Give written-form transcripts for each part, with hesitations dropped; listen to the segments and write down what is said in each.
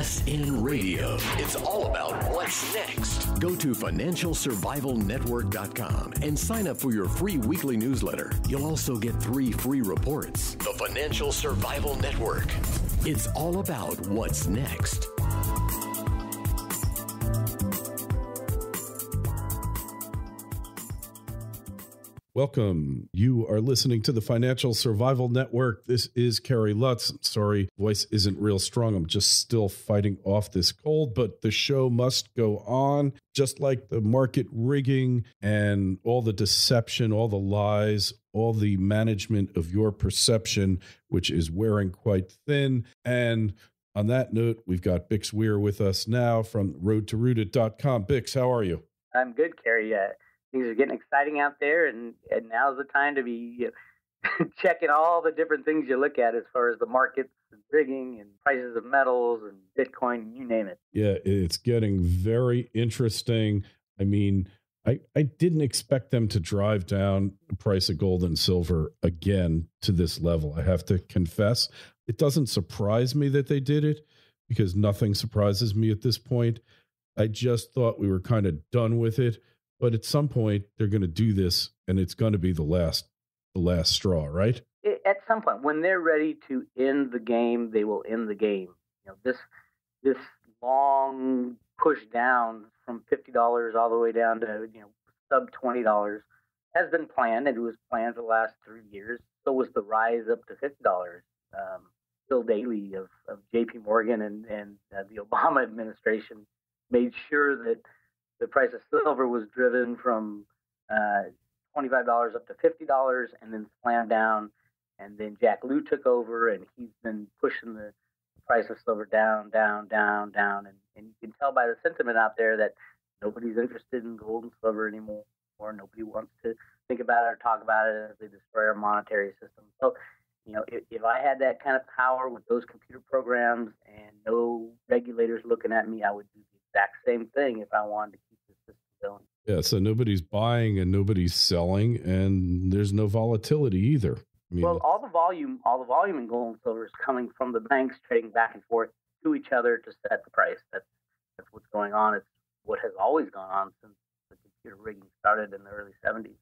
best in radio. It's all about what's next. Go to financialsurvivalnetwork.com and sign up for your free weekly newsletter. You'll also get 3 free reports. The Financial Survival Network. It's all about what's next. Welcome. You are listening to the Financial Survival Network. This is Kerry Lutz. Sorry, voice isn't real strong. I'm just still fighting off this cold, but the show must go on. Just like the market rigging and all the deception, all the lies, all the management of your perception, which is wearing quite thin. And on that note, we've got Bix Weir with us now from roadtorooted.com. Bix, how are you? I'm good, Kerry. Things are getting exciting out there, and now's the time to be checking all the different things you look at as far as the markets and rigging and prices of metals and Bitcoin, you name it. Yeah, it's getting very interesting. I mean, I didn't expect them to drive down the price of gold and silver again to this level. I have to confess, it doesn't surprise me that they did it because nothing surprises me at this point. I just thought we were kind of done with it. But at some point, they're going to do this, and it's going to be the last straw, right? At some point, when they're ready to end the game, they will end the game. You know, this long push down from $50 all the way down to sub $20 has been planned, and it was planned for the last 3 years. So was the rise up to $50. Bill Daley of J.P. Morgan and the Obama administration made sure that the price of silver was driven from $25 up to $50 and then slammed down. And then Jack Lew took over, and he's been pushing the price of silver down. And you can tell by the sentiment out there that nobody's interested in gold and silver anymore, or nobody wants to think about it or talk about it as they destroy our monetary system. So, if I had that kind of power with those computer programs and no regulators looking at me, I would do the exact same thing if I wanted to keep the system going. Yeah, so nobody's buying and nobody's selling, and there's no volatility either. I mean, well, all the volume in gold and silver is coming from the banks trading back and forth to each other to set the price. That's what's going on. It's what has always gone on since the computer rigging started in the early 70s.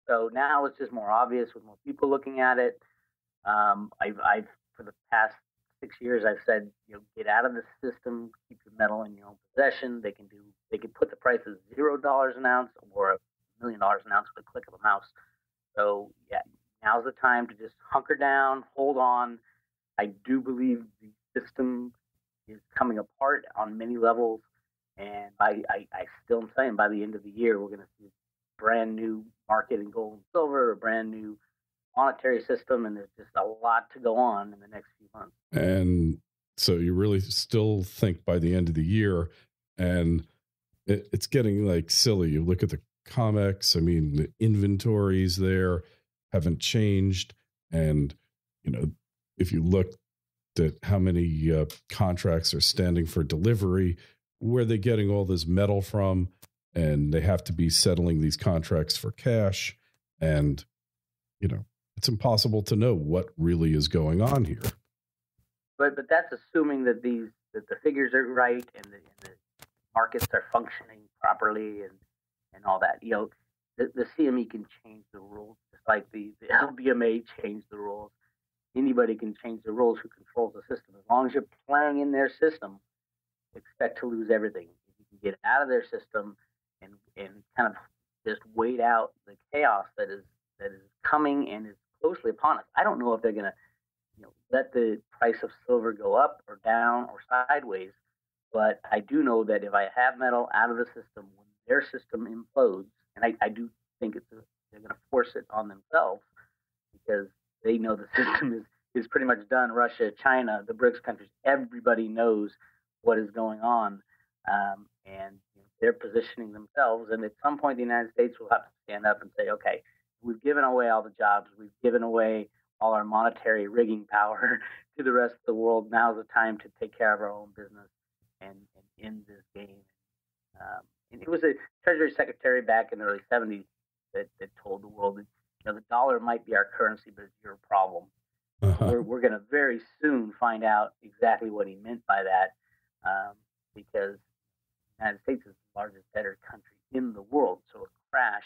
So now it's just more obvious with more people looking at it. I've for the past 6 years, I've said, get out of the system, keep your metal in your own possession. They can put the price of $0 an ounce or $1 million an ounce with a click of a mouse. So yeah, now's the time to just hunker down, hold on. I do believe the system is coming apart on many levels, and I still am saying by the end of the year we're going to see a brand new market in gold and silver, a brand new monetary system, and there's just a lot to go on in the next few months. And so you really still think by the end of the year, and it's getting like silly. You look at the COMEX, I mean, the inventories there haven't changed. And, if you look at how many contracts are standing for delivery, where are they getting all this metal from? And they have to be settling these contracts for cash. And, it's impossible to know what really is going on here. But that's assuming that the figures are right and the markets are functioning properly and all that. The CME can change the rules, just like the LBMA changed the rules. Anybody can change the rules who controls the system. As long as you're playing in their system, expect to lose everything. If you can get out of their system and kind of just wait out the chaos that is coming and is closely upon us. I don't know if they're going to let the price of silver go up or down or sideways, but I do know that if I have metal out of the system, when their system implodes, and I do think they're going to force it on themselves because they know the system is pretty much done. Russia, China, the BRICS countries, everybody knows what is going on, and they're positioning themselves. And at some point, the United States will have to stand up and say, okay, we've given away all the jobs. We've given away all our monetary rigging power to the rest of the world. Now's the time to take care of our own business and end this game. And it was a Treasury Secretary back in the early 70s that told the world that the dollar might be our currency, but it's your problem. Uh-huh. We're going to very soon find out exactly what he meant by that. because the United States is the largest debtor country in the world. So a crash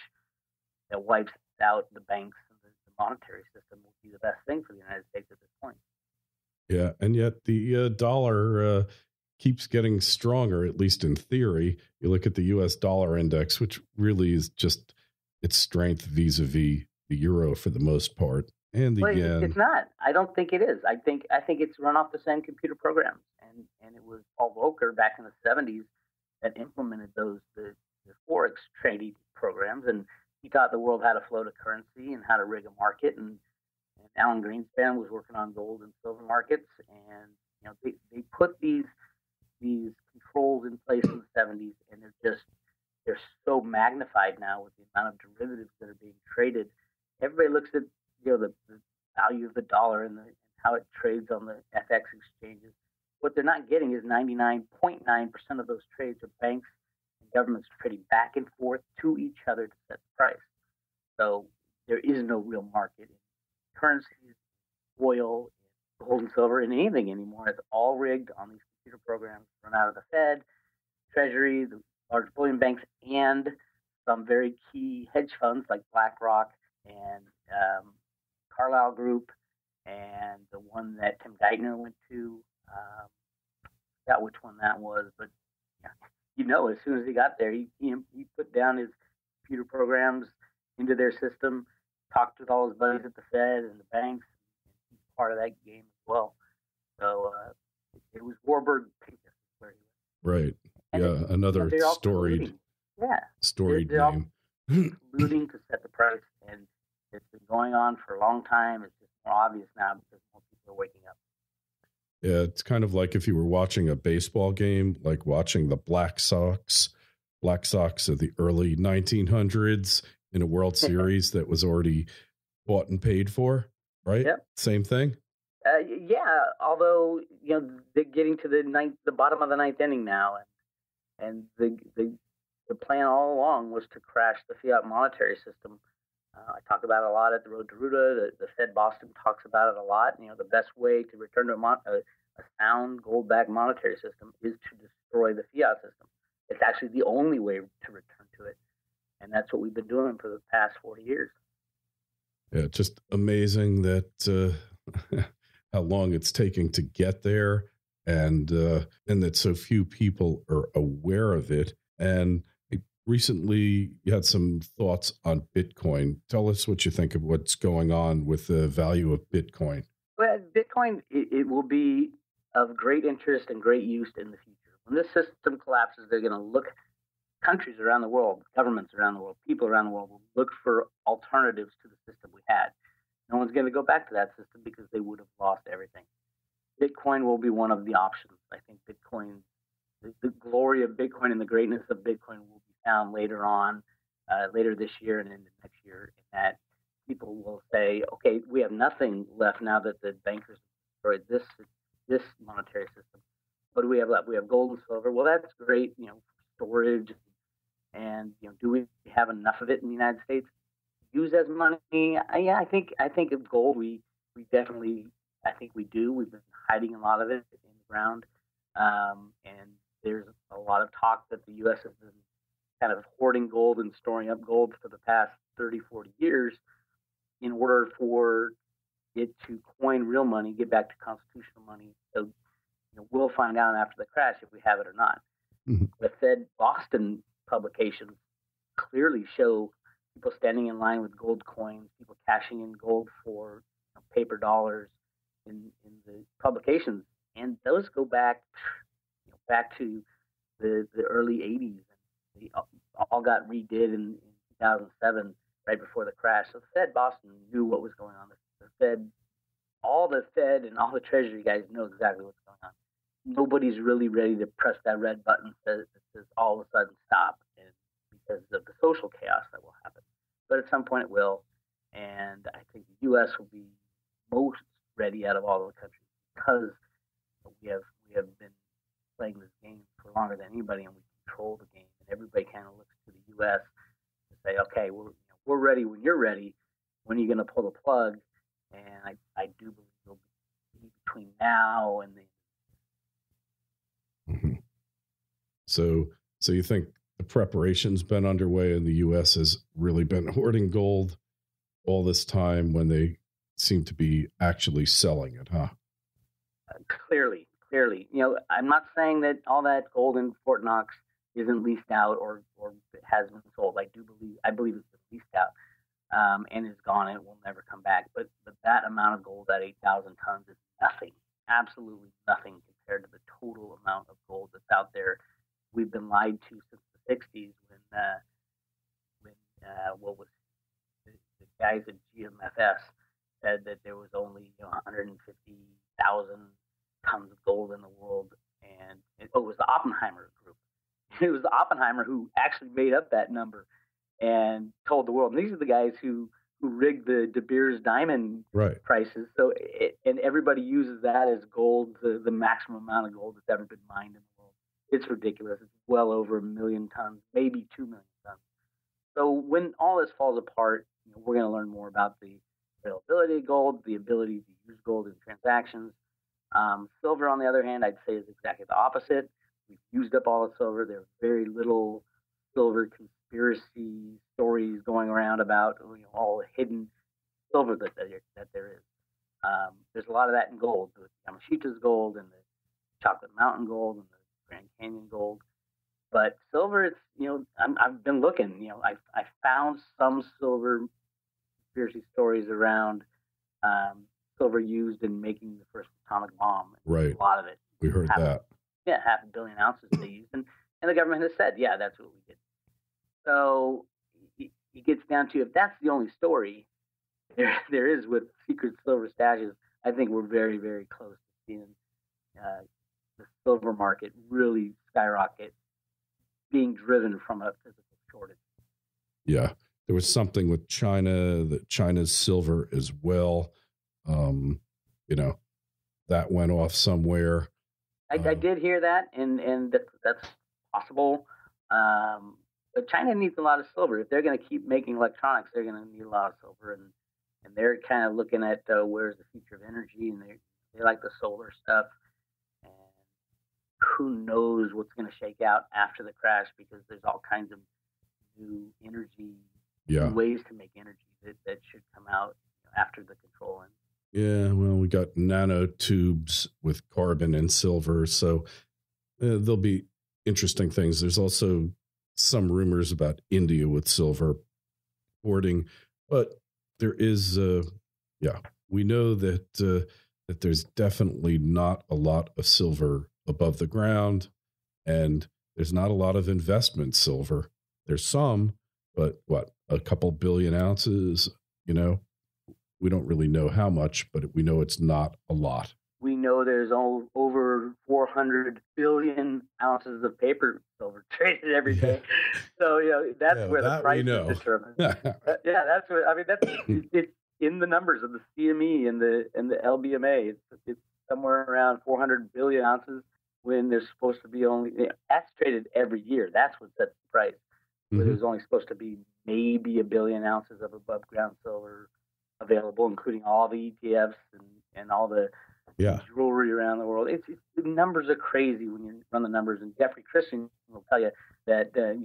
that wipes out the banks and the monetary system will be the best thing for the United States at this point. Yeah, and yet the dollar keeps getting stronger, at least in theory. You look at the U.S. dollar index, which really is just its strength vis-a-vis the euro for the most part, and the yen. It's not. I don't think it is. I think it's run off the same computer programs, and it was Paul Volcker back in the 70s that implemented the forex trading programs, and he taught the world how to float a currency and how to rig a market, and Alan Greenspan was working on gold and silver markets, and they put these controls in place in the 70s, and they're so magnified now with the amount of derivatives that are being traded. Everybody looks at the value of the dollar and how it trades on the FX exchanges. What they're not getting is 99.9% of those trades are banks and governments trading back and forth to each other to set the price. So there is no real market in currencies, oil, gold and silver, in anything anymore. It's all rigged on these computer programs run out of the Fed, Treasury, the large bullion banks, and some very key hedge funds like BlackRock and Carlyle Group, and the one that Tim Geithner went to. I forgot which one that was, but as soon as he got there, he put down his computer programs into their system, talked with all his buddies at the Fed and the banks, and he's part of that game as well. So it was Warburg Pincus where he was. Right. And another storied name. Colluding to set the price, and it's been going on for a long time. It's just more obvious now because more people are waking up. Yeah, it's kind of like if you were watching a baseball game, like watching the Black Sox of the early 1900s in a World Series that was already bought and paid for, right? Yep. Same thing. Although they're getting to the bottom of the ninth inning now, and the plan all along was to crash the fiat monetary system. I talk about it a lot at the Road to Ruta. The Fed Boston talks about it a lot. The best way to return to a sound gold-backed monetary system is to destroy the fiat system. It's actually the only way to return to it, and that's what we've been doing for the past 40 years. Yeah, just amazing that how long it's taking to get there, and that so few people are aware of it. And recently, you had some thoughts on Bitcoin. Tell us what you think of what's going on with the value of Bitcoin. Well, Bitcoin, it will be of great interest and great use in the future. When this system collapses, they're going to look, countries around the world, governments around the world, people around the world will look for alternatives to the system we had. No one's going to go back to that system because they would have lost everything. Bitcoin will be one of the options. I think Bitcoin, the glory of Bitcoin and the greatness of Bitcoin will be found later on, later this year and into next year, in that people will say, okay, we have nothing left now that the bankers destroyed this monetary system. What do we have left? We have gold and silver. Well, that's great, storage, and do we have enough of it in the United States to use as money? Yeah, I think of gold. We definitely, I think we do. We've been hiding a lot of it in the ground, and there's a lot of talk that the U.S. has been kind of hoarding gold and storing up gold for the past 30, 40 years in order for it to coin real money, get back to constitutional money. So we'll find out after the crash if we have it or not. Mm-hmm. The Fed Boston publications clearly show people standing in line with gold coins, people cashing in gold for paper dollars in the publications, and those go back to the early 80s. They all got redid in 2007, right before the crash. So the Fed Boston knew what was going on. All the Fed and all the Treasury guys know exactly what's going on. Nobody's really ready to press that red button that says all of a sudden stop, and because of the social chaos that will happen. But at some point it will, and I think the U.S. will be most ready out of all the countries because we have been playing this game for longer than anybody, and we control the game. And everybody kind of looks to the U.S. to say, okay, we're ready when you're ready. When are you going to pull the plug? And I do believe it'll be between now and then. Mm-hmm. So you think the preparation's been underway and the U.S. has really been hoarding gold all this time when they seem to be actually selling it, huh? Clearly. I'm not saying that all that gold in Fort Knox isn't leased out or has been sold. I believe it's been leased out and is gone and it will never come back. But that amount of gold, that 8,000 tons, is nothing, absolutely nothing compared to the total amount of gold that's out there. We've been lied to since the 60s when what was the guys at GMFS said that there was only 150,000 tons of gold in the world, and it was the Oppenheimer group. It was Oppenheimer who actually made up that number and told the world. And these are the guys who rigged the De Beers diamond prices. So and everybody uses that as gold, the maximum amount of gold that's ever been mined in the world. It's ridiculous. It's well over 1 million tons, maybe 2 million tons. So when all this falls apart, we're going to learn more about the availability of gold, the ability to use gold in transactions. Silver, on the other hand, I'd say is exactly the opposite. We've used up all the silver. There's very little silver conspiracy stories going around about all the hidden silver that there is. There's a lot of that in gold, the Yamashita's gold and the Chocolate Mountain gold and the Grand Canyon gold. But silver, it's I've been looking. I found some silver conspiracy stories around silver used in making the first atomic bomb. Right. A lot of it. We heard that. Yeah, 500 million ounces they used. And the government has said, yeah, that's what we did. So it gets down to, if that's the only story there is with secret silver stashes, I think we're very, very close to seeing the silver market really skyrocket, being driven from a physical shortage. Yeah. There was something with China, that China's silver as well. That went off somewhere. I did hear that, and that's possible. But China needs a lot of silver. If they're going to keep making electronics, they're going to need a lot of silver. And they're kind of looking at where's the future of energy, and they like the solar stuff. And who knows what's going to shake out after the crash, because there's all kinds of new energy, new ways to make energy that should come out after the control ends. Yeah, well, we got nanotubes with carbon and silver, so there'll be interesting things. There's also some rumors about India with silver hoarding, but there is, we know that there's definitely not a lot of silver above the ground, and there's not a lot of investment silver. There's some, but a couple billion ounces, we don't really know how much, but we know it's not a lot. We know there's over 400 billion ounces of paper silver traded every day. So, that's where the price is determined. That's what, it's in the numbers of the CME and the LBMA. It's somewhere around 400 billion ounces when there's supposed to be only, that's traded every year. That's what sets the price. Where there's only supposed to be maybe 1 billion ounces of above ground silver available, including all the ETFs and all the jewelry around the world. The numbers are crazy when you run the numbers. And Jeffrey Christian will tell you that the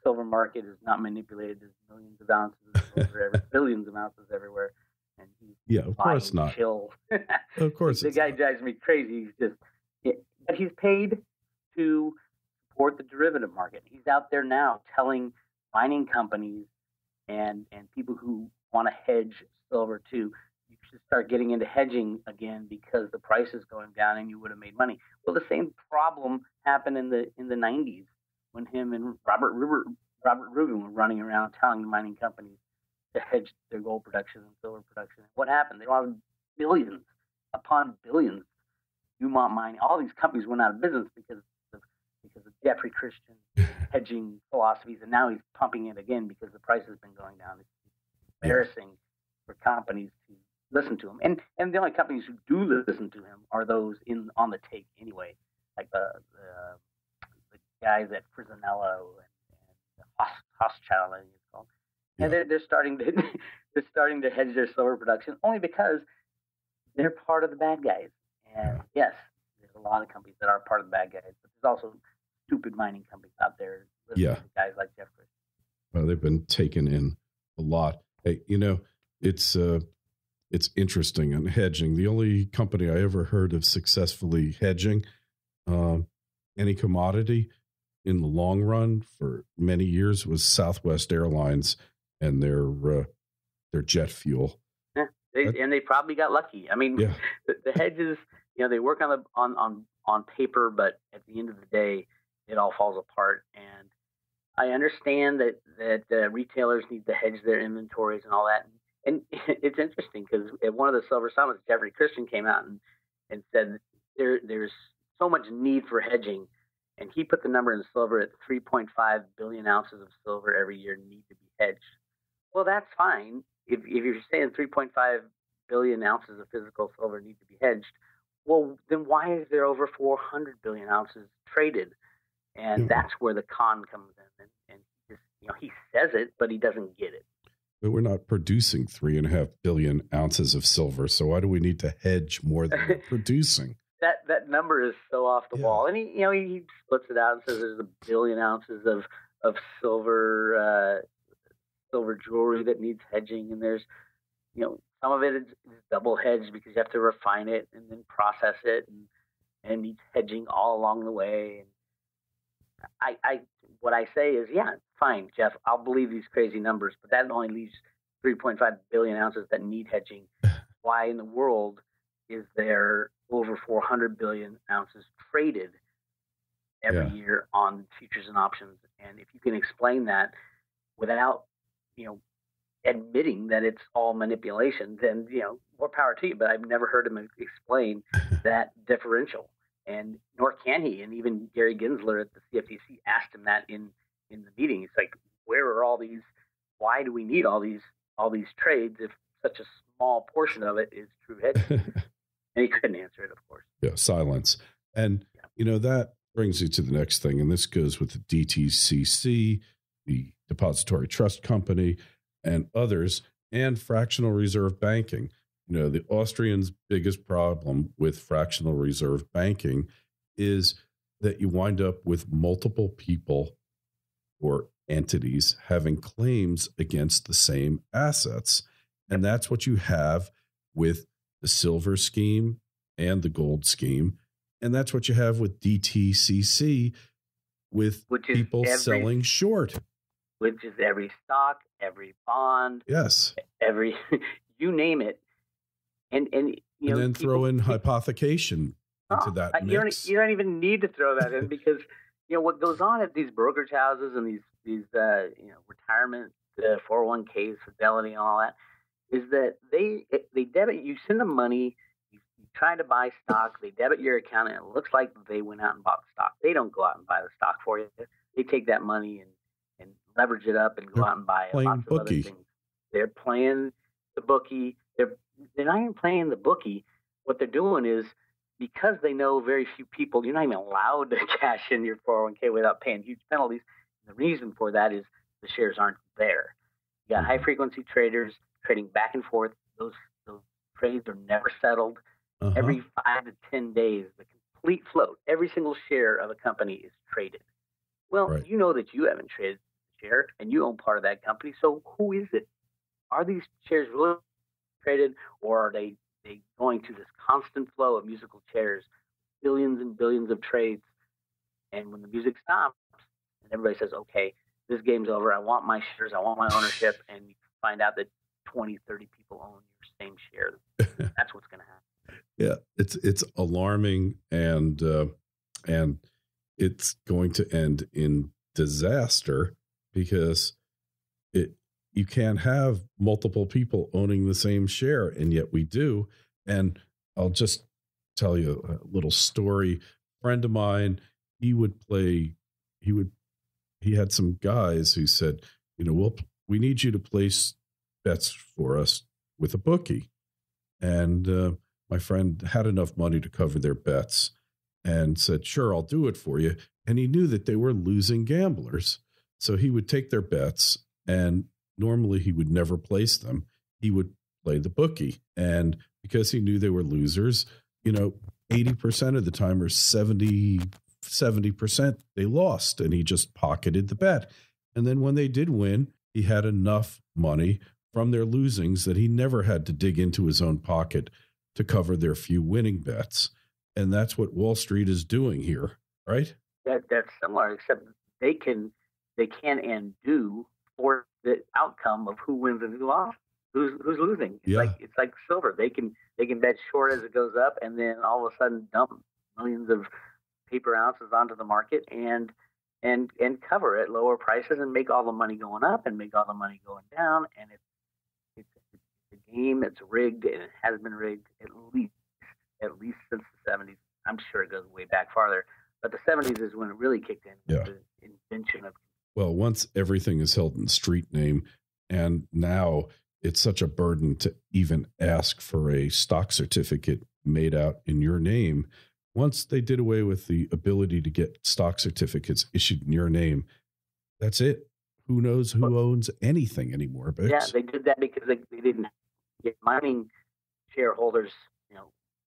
silver market is not manipulated. There's millions of ounces of silver, billions of ounces everywhere. And he's of course not. Chill. Of course, the guy drives me crazy. But he's paid to support the derivative market. He's out there now telling mining companies and people who want to hedge silver too, you should start getting into hedging again because the price is going down and you would have made money. Well, the same problem happened in the 90s when him and Robert Rubin were running around telling the mining companies to hedge their gold production and silver production. What happened? They lost billions upon billions. Newmont Mining, all these companies went out of business because of Jeffrey Christian's hedging philosophies, and now he's pumping it again because the price has been going down. It's embarrassing for companies to listen to him, and the only companies who do listen to him are those on the take anyway, like the guys at Fresnello and Hochschild, I think it's called, and they're starting to hedge their silver production only because they're part of the bad guys. And yes, there's a lot of companies that are part of the bad guys, but there's also stupid mining companies out there. Yeah. To guys like Jeff Christian. Well, they've been taken in a lot. Hey, it's interesting on hedging. The only company I ever heard of successfully hedging any commodity in the long run for many years was Southwest Airlines and their jet fuel. Yeah, they probably got lucky. I mean, yeah. the hedges, they work on paper, but at the end of the day, it all falls apart. And I understand that retailers need to hedge their inventories and all that. And it's interesting because at one of the Silver Summits, Jeffrey Christian came out and said there's so much need for hedging. And he put the number in silver at 3.5 billion ounces of silver every year need to be hedged. Well, that's fine. If you're saying 3.5 billion ounces of physical silver need to be hedged, well, then why is there over 400 billion ounces traded? And that's where the con comes in. And just, he says it, but he doesn't get it. But we're not producing 3.5 billion ounces of silver. So why do we need to hedge more than we're producing? That number is so off the wall. And he splits it out and says there's 1 billion ounces of silver jewelry that needs hedging. And there's, some of it is double hedged because you have to refine it and then process it and needs hedging all along the way. And what I say is, yeah, fine, Jeff, I'll believe these crazy numbers, but that only leaves 3.5 billion ounces that need hedging. Why in the world is there over 400 billion ounces traded every year on futures and options? And if you can explain that without, admitting that it's all manipulation, then, more power to you. But I've never heard him explain that differential. And nor can he. And even Gary Gensler at the CFTC asked him that in the meeting. It's like, where are all these? Why do we need all these trades if such a small portion of it is true hedging? And he couldn't answer it, of course. Yeah, silence. And that brings you to the next thing, and this goes with the DTCC, the Depository Trust Company, and others, and fractional reserve banking. The Austrians' biggest problem with fractional reserve banking is that you wind up with multiple people or entities having claims against the same assets. And that's what you have with the silver scheme and the gold scheme. And that's what you have with DTCC, with people selling short. Which is every stock, every bond. Yes. Every, you name it. And then throw in hypothecation into that mix. You don't even need to throw that in because what goes on at these brokerage houses and these retirement 401ks, Fidelity, and all that is that they debit. You send them money. You try to buy stock. They debit your account, and it looks like they went out and bought the stock. They don't go out and buy the stock for you. They take that money and leverage it up and go out and buy lots of other things. They're playing the bookie. They're not even playing the bookie. What they're doing is, because they know very few people, you're not even allowed to cash in your 401k without paying huge penalties. And the reason for that is the shares aren't there. You got high frequency traders trading back and forth. Those trades are never settled. Every 5 to 10 days, the complete float, every single share of a company is traded. Well, you know that you haven't traded the share and you own part of that company. So who is it? Are these shares really traded, or are they going to this constant flow of musical chairs, billions and billions of trades? And when the music stops and everybody says, okay, this game's over, I want my shares, I want my ownership, and you find out that 20, 30 people own your same share, that's what's going to happen. Yeah, it's alarming, and it's going to end in disaster because you can't have multiple people owning the same share, and yet we do. And I'll just tell you a little story. A friend of mine, he had some guys who said, we need you to place bets for us with a bookie. And my friend had enough money to cover their bets and said, sure, I'll do it for you. And he knew that they were losing gamblers. So he would take their bets, and normally he would never place them. He would play the bookie. And because he knew they were losers, 80% of the time, or 70 70%, they lost, and he just pocketed the bet. And then when they did win, he had enough money from their losings that he never had to dig into his own pocket to cover their few winning bets. And that's what Wall Street is doing here, right? That's similar, except they can and do for the outcome of who wins and who lost, who's losing. It's like silver. They can bet short as it goes up, and then all of a sudden dump millions of paper ounces onto the market and cover at lower prices and make all the money going up and make all the money going down. And it's a game. It's rigged, and it has been rigged at least since the 70s. I'm sure it goes way back farther, but the 70s is when it really kicked in. Yeah. The invention of. Well, once everything is held in street name, and now it's such a burden to even ask for a stock certificate made out in your name. Once they did away with the ability to get stock certificates issued in your name, that's it. Who knows who owns anything anymore, Bix? Yeah, they did that because they didn't get mining shareholders.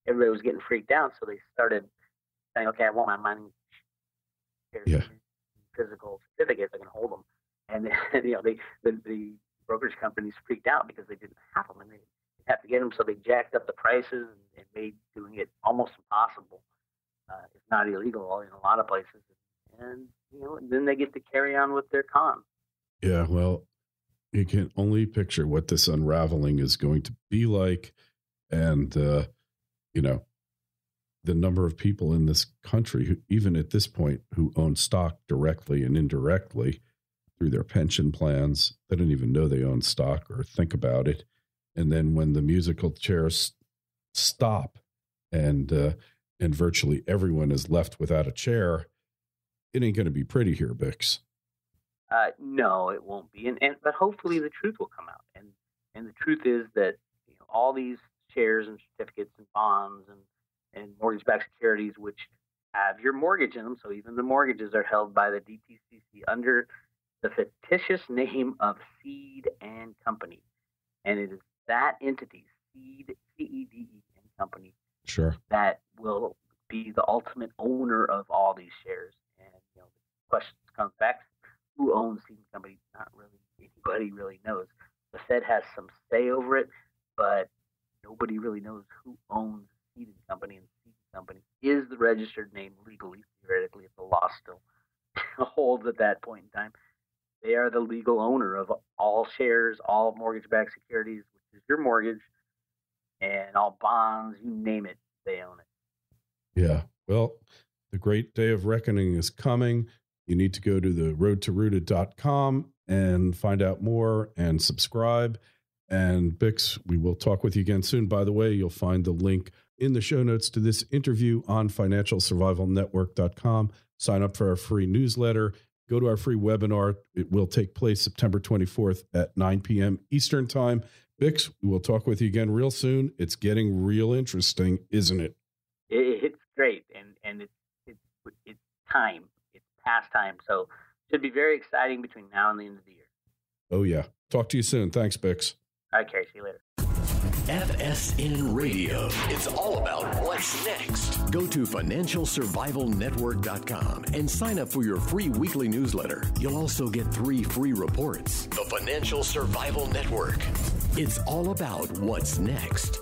Everybody was getting freaked out, so they started saying, "Okay, I want my mining shares physical certificates. I can hold them." And then, the brokerage companies freaked out because they didn't have them, and they have to get them, so they jacked up the prices and made doing it almost impossible. It's not illegal in a lot of places, and then they get to carry on with their con. Yeah, well, you can only picture what this unraveling is going to be like, and the number of people in this country who, even at this point, who own stock directly and indirectly through their pension plans, they don't even know they own stock or think about it. And then when the musical chairs stop and virtually everyone is left without a chair, it ain't going to be pretty here, Bix. No, it won't be. But hopefully the truth will come out. And the truth is that all these shares and certificates and bonds and mortgage-backed securities, which have your mortgage in them, so even the mortgages are held by the DTCC under the fictitious name of Seed and Company. And it is that entity, Seed, C-E-D-E and Company, sure, that will be the ultimate owner of all these shares. And the question comes back, who owns Seed and Company? Not really anybody really knows. The Fed has some say over it, but nobody really knows who owns Seed and Company. And Seed and Company is the registered name legally, theoretically, if the law still holds at that point in time. They are the legal owner of all shares, all mortgage-backed securities, which is your mortgage, and all bonds, you name it, they own it. Yeah. Well, the great day of reckoning is coming. You need to go to the roadtorooted.com and find out more and subscribe. And Bix, we will talk with you again soon. By the way, you'll find the link in the show notes to this interview on financialsurvivalnetwork.com. Sign up for our free newsletter. Go to our free webinar. It will take place September 24th at 9 p.m. Eastern Time. Bix, we will talk with you again real soon. It's getting real interesting, isn't it? It's great, and it's time. It's past time. So it should be very exciting between now and the end of the year. Oh, yeah. Talk to you soon. Thanks, Bix. All right, Kerry. See you later. FSN Radio. It's all about what's next. Go to financialsurvivalnetwork.com and sign up for your free weekly newsletter. You'll also get 3 free reports. The Financial Survival Network. It's all about what's next.